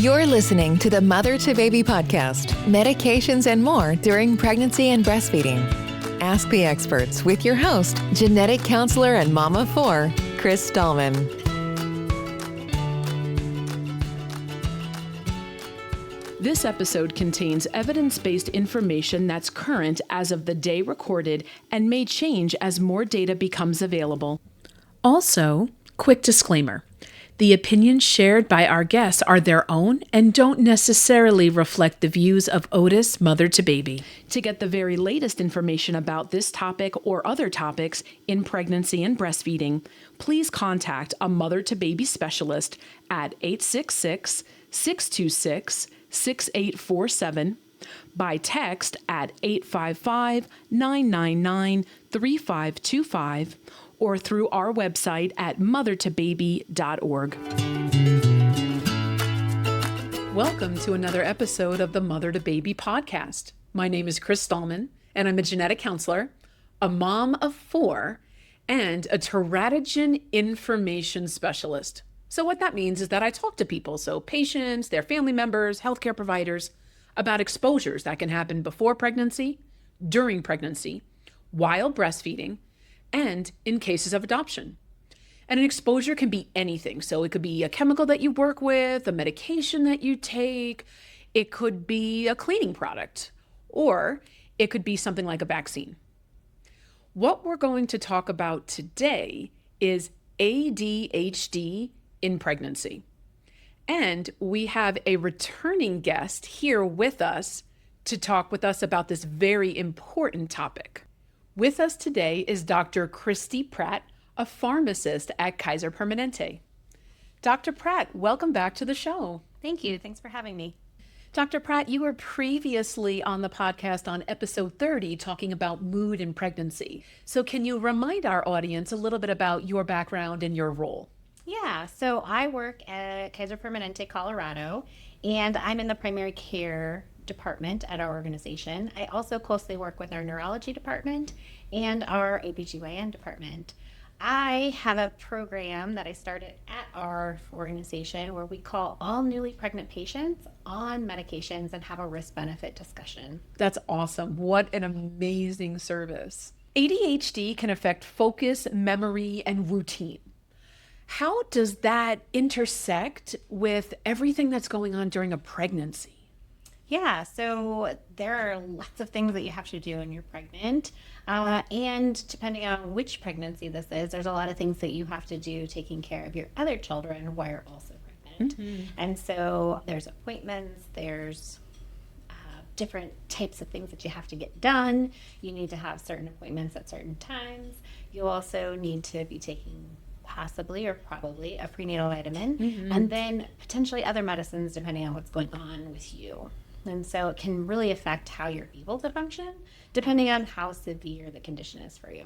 You're listening to the MotherToBaby Podcast, medications and more during pregnancy and breastfeeding. Ask the experts with your host, genetic counselor and mom of four, Chris Stallman. This episode contains evidence-based information that's current as of the day recorded and may change as more data becomes available. Also, quick disclaimer. The opinions shared by our guests are their own and don't necessarily reflect the views of Otis MotherToBaby. To get the very latest information about this topic or other topics in pregnancy and breastfeeding, please contact a MotherToBaby specialist at 866-626-6847, by text at 855-999-3525, or through our website at mothertobaby.org. Welcome to another episode of the MotherToBaby Podcast. My name is Chris Stallman, and I'm a genetic counselor, a mom of four, and a teratogen information specialist. So what that means is that I talk to people, so patients, their family members, healthcare providers, about exposures that can happen before pregnancy, during pregnancy, while breastfeeding, and in cases of adoption. And an exposure can be anything. So it could be a chemical that you work with, a medication that you take, it could be a cleaning product, or it could be something like a vaccine. What we're going to talk about today is ADHD in pregnancy. And we have a returning guest here with us to talk with us about this very important topic. With us today is Dr. Christie Pratt, a pharmacist at Kaiser Permanente. Dr. Pratt, welcome back to the show. Thank you. Thanks for having me. Dr. Pratt, you were previously on the podcast on episode 30 talking about mood in pregnancy. So can you remind our audience a little bit about your background and your role? Yeah, so I work at Kaiser Permanente Colorado, and I'm in the primary care department at our organization. I also closely work with our neurology department and our OBGYN department. I have a program that I started at our organization where we call all newly pregnant patients on medications and have a risk-benefit discussion. That's awesome. What an amazing service. ADHD can affect focus, memory, and routine. How does that intersect with everything that's going on during a pregnancy? Yeah, so there are lots of things that you have to do when you're pregnant. And depending on which pregnancy this is, there's a lot of things that you have to do taking care of your other children while you're also pregnant. Mm-hmm. And so there's appointments, there's different types of things that you have to get done. You need to have certain appointments at certain times. You also need to be taking possibly or probably a prenatal vitamin, mm-hmm. and then potentially other medicines depending on what's going on with you. And so it can really affect how you're able to function depending on how severe the condition is for you.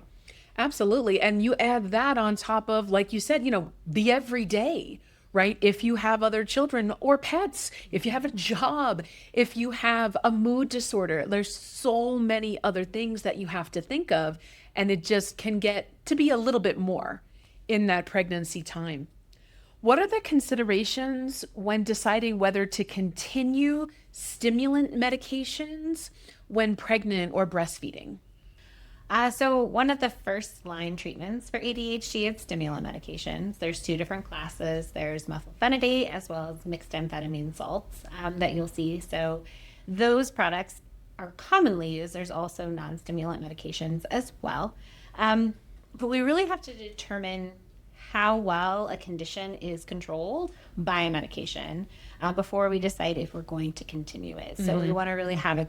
Absolutely. And you add that on top of, like you said, the everyday, right? If you have other children or pets, if you have a job, if you have a mood disorder, there's so many other things that you have to think of, and it just can get to be a little bit more in that pregnancy time. What are the considerations when deciding whether to continue stimulant medications when pregnant or breastfeeding? So one of the first line treatments for ADHD is stimulant medications. There's two different classes. There's methylphenidate as well as mixed amphetamine salts that you'll see. So those products are commonly used. There's also non-stimulant medications as well. But we really have to determine how well a condition is controlled by a medication before we decide if we're going to continue it. So we want to really have a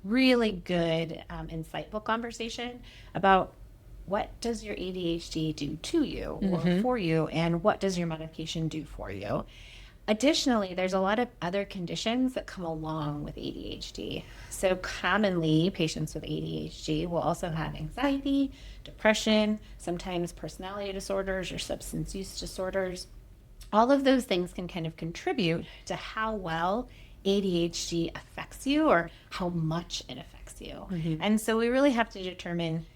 really good, insightful conversation about what does your ADHD do to you or for you, and what does your medication do for you. Additionally, there's a lot of other conditions that come along with ADHD. So commonly, patients with ADHD will also have anxiety, depression, sometimes personality disorders or substance use disorders. All of those things can kind of contribute to how well ADHD affects you or how much it affects you. Mm-hmm. And so we really have to determine,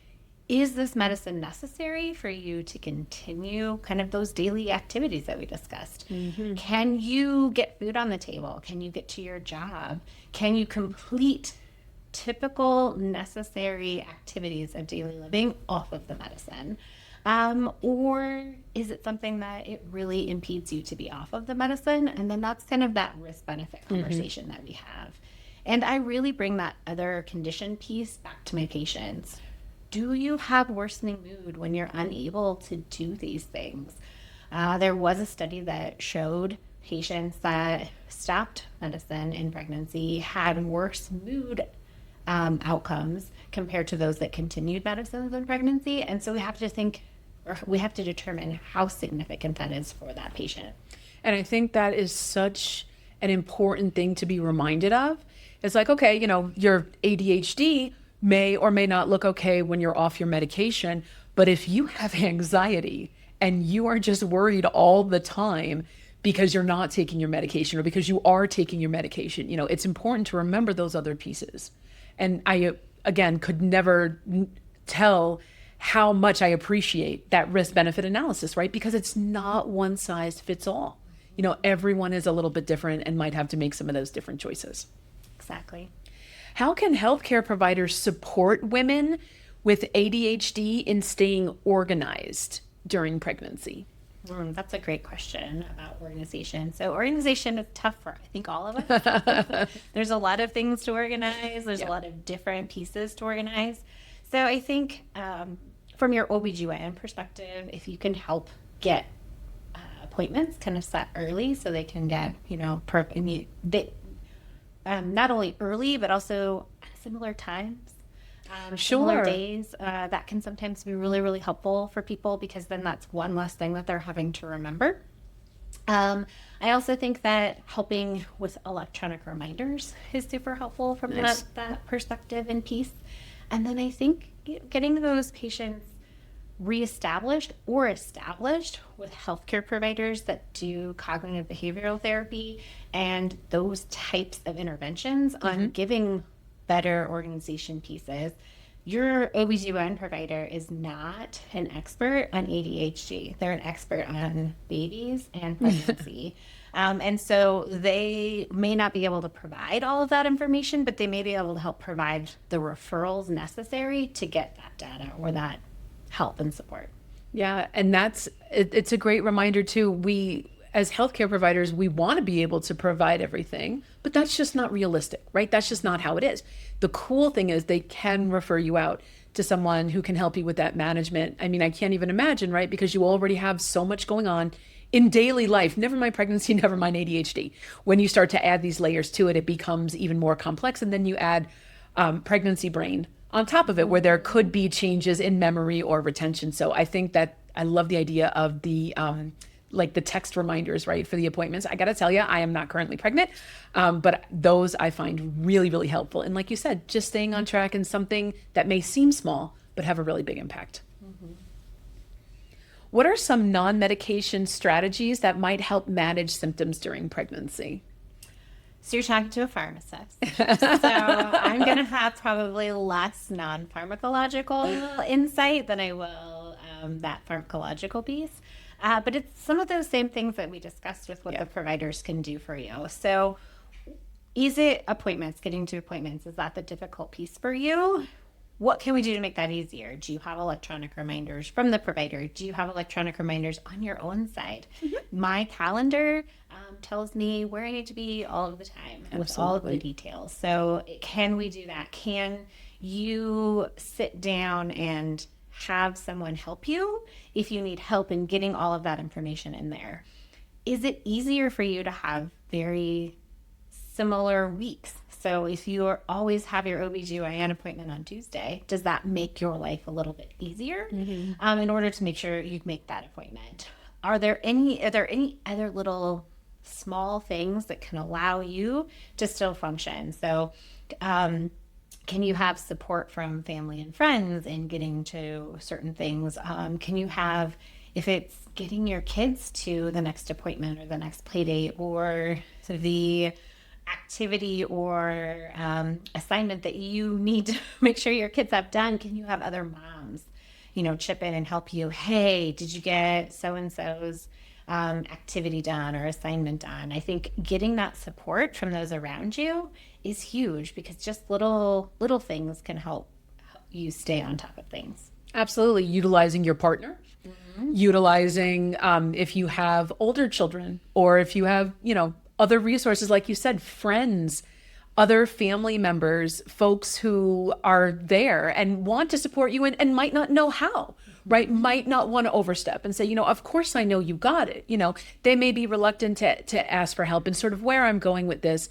is this medicine necessary for you to continue kind of those daily activities that we discussed? Can you get food on the table? Can you get to your job? Can you complete typical necessary activities of daily living off of the medicine? Or is it something that it really impedes you to be off of the medicine? And then that's kind of that risk-benefit conversation that we have. And I really bring that other condition piece back to my patients. Do you have worsening mood when you're unable to do these things? There was a study that showed patients that stopped medicine in pregnancy had worse mood outcomes compared to those that continued medicines in pregnancy. And so we have to determine how significant that is for that patient. And I think that is such an important thing to be reminded of. It's like, okay, your ADHD may or may not look okay when you're off your medication, but if you have anxiety and you are just worried all the time because you're not taking your medication or because you are taking your medication, it's important to remember those other pieces. And I, again, could never tell how much I appreciate that risk-benefit analysis, right? Because it's not one size fits all. Everyone is a little bit different and might have to make some of those different choices. Exactly. How can healthcare providers support women with ADHD in staying organized during pregnancy? That's a great question about organization. So organization is tough for, I think, all of us. There's a lot of things to organize. There's a lot of different pieces to organize. So I think from your OBGYN perspective, if you can help get appointments kind of set early so they can get, not only early, but also at similar times, similar days. That can sometimes be really, really helpful for people because then that's one less thing that they're having to remember. I also think that helping with electronic reminders is super helpful from that perspective and piece. And then I think getting those patients reestablished or established with healthcare providers that do cognitive behavioral therapy and those types of interventions on giving better organization pieces. Your OBGYN provider is not an expert on ADHD. They're an expert on babies and pregnancy. And so they may not be able to provide all of that information, but they may be able to help provide the referrals necessary to get that data or that help and support. Yeah, and it's a great reminder too. We, as healthcare providers, we want to be able to provide everything, but that's just not realistic, right? That's just not how it is. The cool thing is they can refer you out to someone who can help you with that management. I mean, I can't even imagine, right? Because you already have so much going on in daily life, never mind pregnancy, never mind ADHD. When you start to add these layers to it, it becomes even more complex. And then you add pregnancy brain on top of it, where there could be changes in memory or retention. So I think that I love the idea of the the text reminders, right, for the appointments. I got to tell you, I am not currently pregnant, but those I find really, really helpful. And like you said, just staying on track in something that may seem small, but have a really big impact. What are some non-medication strategies that might help manage symptoms during pregnancy? So you're talking to a pharmacist. So I'm going to have probably less non-pharmacological insight than I will that pharmacological piece. But it's some of those same things that we discussed with what the providers can do for you. So is it appointments, getting to appointments? Is that the difficult piece for you? What can we do to make that easier? Do you have electronic reminders from the provider? Do you have electronic reminders on your own side? My calendar tells me where I need to be all of the time with all of the details. So can we do that? Can you sit down and have someone help you if you need help in getting all of that information in there? Is it easier for you to have very similar weeks? So if you always have your OBGYN appointment on Tuesday, does that make your life a little bit easier in order to make sure you make that appointment? Are there any other little small things that can allow you to still function? So can you have support from family and friends in getting to certain things? Can you have, if it's getting your kids to the next appointment or the next play date or the activity or assignment that you need to make sure your kids have done, can you have other moms chip in and help you. Hey, did you get so-and-so's activity done or assignment done? I think getting that support from those around you is huge, because just little things can help you stay on top of things. Absolutely. Utilizing your partner, utilizing if you have older children, or if you have, other resources, like you said, friends, other family members, folks who are there and want to support you and might not know how, right? Might not want to overstep and say, of course I know you got it. They may be reluctant to ask for help. And sort of where I'm going with this,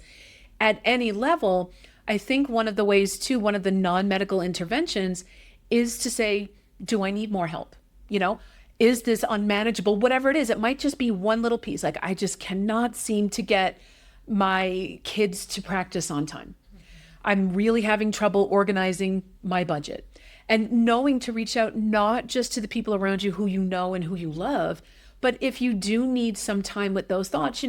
at any level, I think one of the ways too, one of the non-medical interventions is to say, do I need more help? Is this unmanageable? Whatever it is, it might just be one little piece. Like, I just cannot seem to get my kids to practice on time. I'm really having trouble organizing my budget. And knowing to reach out not just to the people around you who you know and who you love, but if you do need some time with those thoughts,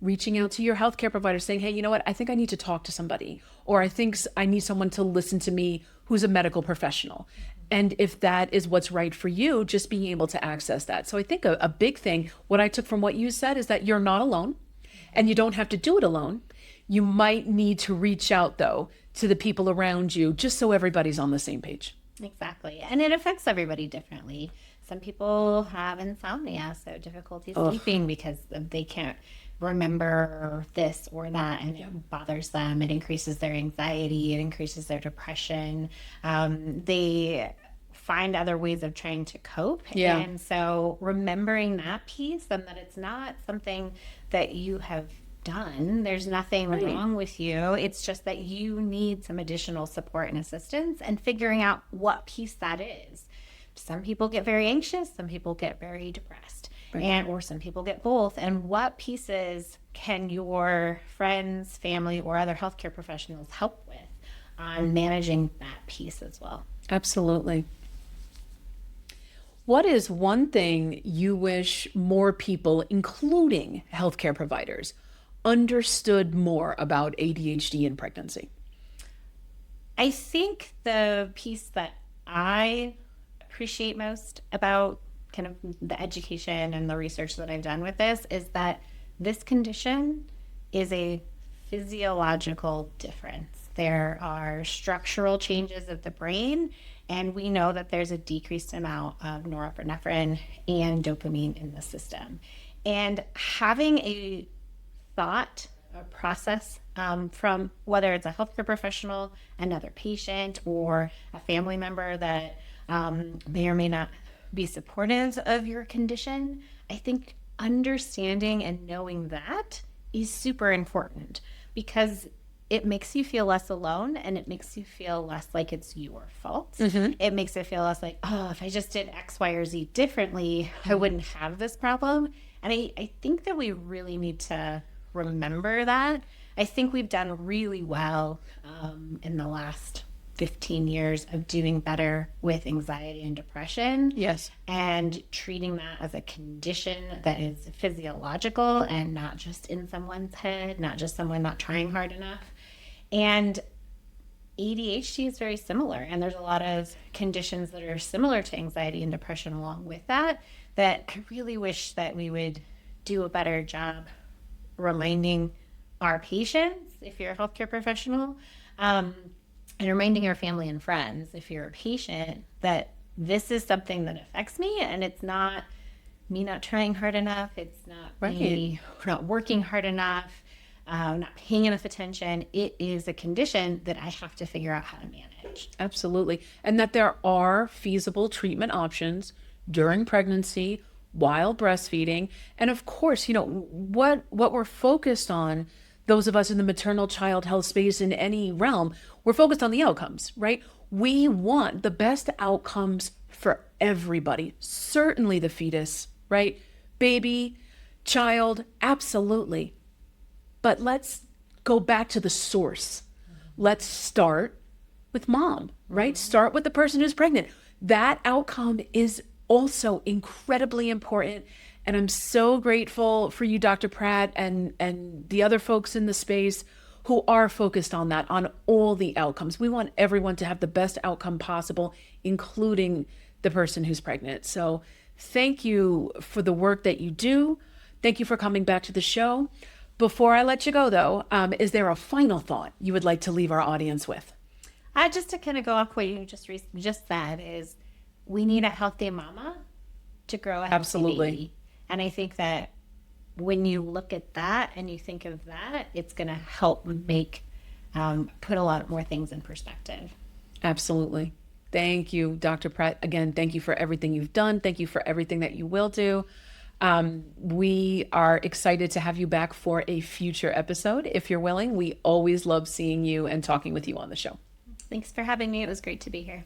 reaching out to your healthcare provider saying, hey, you know what, I think I need to talk to somebody, or I think I need someone to listen to me who's a medical professional. And if that is what's right for you, just being able to access that. So I think a big thing, what I took from what you said, is that you're not alone and you don't have to do it alone. You might need to reach out, though, to the people around you, just so everybody's on the same page. Exactly. And it affects everybody differently. Some people have insomnia, so difficulty sleeping because they can't remember this or that, and it bothers them. It increases their anxiety. It increases their depression. They find other ways of trying to cope. Yeah. And so remembering that piece, and that it's not something that you have done. There's nothing wrong with you. It's just that you need some additional support and assistance, and figuring out what piece that is. Some people get very anxious. Some people get very depressed. Or some people get both. And what pieces can your friends, family, or other healthcare professionals help with on managing that piece as well? Absolutely. What is one thing you wish more people, including healthcare providers, understood more about ADHD in pregnancy? I think the piece that I appreciate most about kind of the education and the research that I've done with this is that this condition is a physiological difference. There are structural changes of the brain, and we know that there's a decreased amount of norepinephrine and dopamine in the system. And having a thought, a process from whether it's a healthcare professional, another patient, or a family member that may or may not be supportive of your condition, I think understanding and knowing that is super important, because it makes you feel less alone, and it makes you feel less like it's your fault. It makes it feel less like, oh, if I just did X, Y, or Z differently, I wouldn't have this problem. And I think that we really need to remember that. I think we've done really well in the last 15 years of doing better with anxiety and depression. Yes. And treating that as a condition that is physiological and not just in someone's head, not just someone not trying hard enough. And ADHD is very similar. And there's a lot of conditions that are similar to anxiety and depression along with that, that I really wish that we would do a better job reminding our patients, if you're a healthcare professional, and reminding your family and friends, if you're a patient, that this is something that affects me, and it's not me not trying hard enough. It's not me not working hard enough, not paying enough attention. It is a condition that I have to figure out how to manage. Absolutely. And that there are feasible treatment options during pregnancy, while breastfeeding. And of course, what we're focused on, those of us in the maternal child health space in any realm, we're focused on the outcomes, right? We want the best outcomes for everybody, certainly the fetus, right? Baby, child, absolutely. But let's go back to the source. Let's start with mom, right? Start with the person who's pregnant. That outcome is also incredibly important. And I'm so grateful for you, Dr. Pratt, and the other folks in the space who are focused on that, on all the outcomes. We want everyone to have the best outcome possible, including the person who's pregnant. So thank you for the work that you do. Thank you for coming back to the show. Before I let you go, though, is there a final thought you would like to leave our audience with? Just to kind of go off what you just said is we need a healthy mama to grow a healthy baby. And I think that when you look at that and you think of that, it's going to help make, put a lot more things in perspective. Absolutely. Thank you, Dr. Pratt. Again, thank you for everything you've done. Thank you for everything that you will do. We are excited to have you back for a future episode. If you're willing, we always love seeing you and talking with you on the show. Thanks for having me. It was great to be here.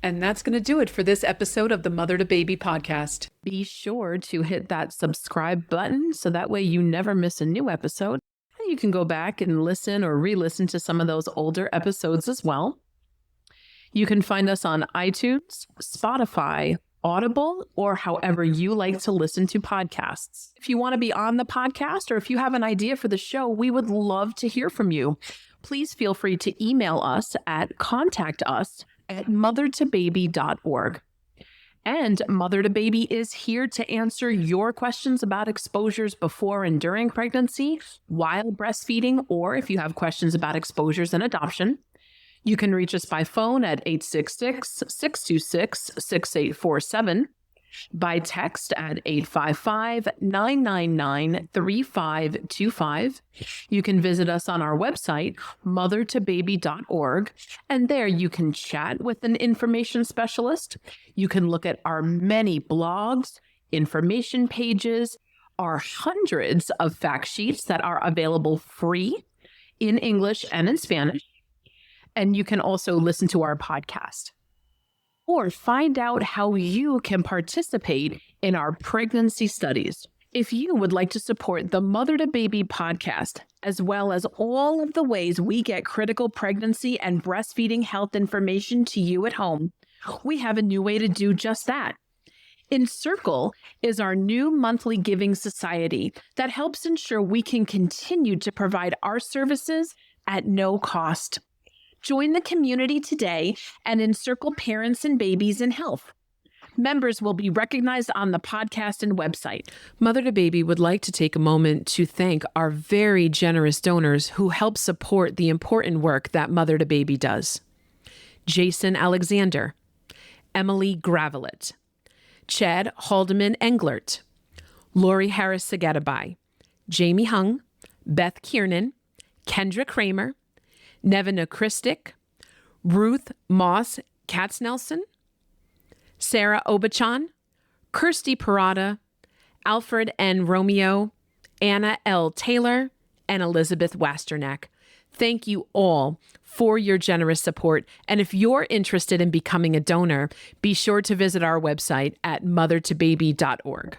And that's going to do it for this episode of the Mother to Baby podcast. Be sure to hit that subscribe button so that way you never miss a new episode. And you can go back and listen or re-listen to some of those older episodes as well. You can find us on iTunes, Spotify, Audible, or however you like to listen to podcasts. If you want to be on the podcast or if you have an idea for the show, we would love to hear from you. Please feel free to email us at contact@mothertobaby.org. And Mother to Baby is here to answer your questions about exposures before and during pregnancy, while breastfeeding, or if you have questions about exposures and adoption. You can reach us by phone at 866-626-6847, by text at 855-999-3525. You can visit us on our website, MotherToBaby.org, and there you can chat with an information specialist. You can look at our many blogs, information pages, our hundreds of fact sheets that are available free in English and in Spanish. And you can also listen to our podcast or find out how you can participate in our pregnancy studies. If you would like to support the Mother to Baby podcast, as well as all of the ways we get critical pregnancy and breastfeeding health information to you at home, we have a new way to do just that. Encircle is our new monthly giving society that helps ensure we can continue to provide our services at no cost. Join the community today and encircle parents and babies in health. Members will be recognized on the podcast and website. Mother to Baby would like to take a moment to thank our very generous donors who help support the important work that Mother to Baby does. Jason Alexander, Emily Gravelet, Chad Haldeman Englert, Lori Harris Sagadabai, Jamie Hung, Beth Kiernan, Kendra Kramer, Nevina Christic, Ruth Moss Katznelson, Sarah Obachan, Christie Pratt, Alfred N. Romeo, Anna L. Taylor, and Elizabeth Wasternack. Thank you all for your generous support. And if you're interested in becoming a donor, be sure to visit our website at mothertobaby.org.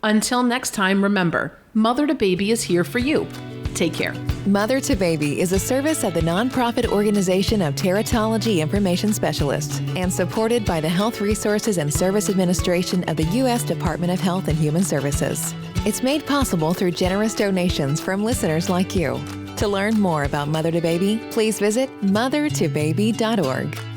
Until next time, remember, Mother to Baby is here for you. Take care. Mother to Baby is a service of the nonprofit organization of Teratology Information Specialists and supported by the Health Resources and Service Administration of the U.S. Department of Health and Human Services. It's made possible through generous donations from listeners like you. To learn more about Mother to Baby, please visit mothertobaby.org.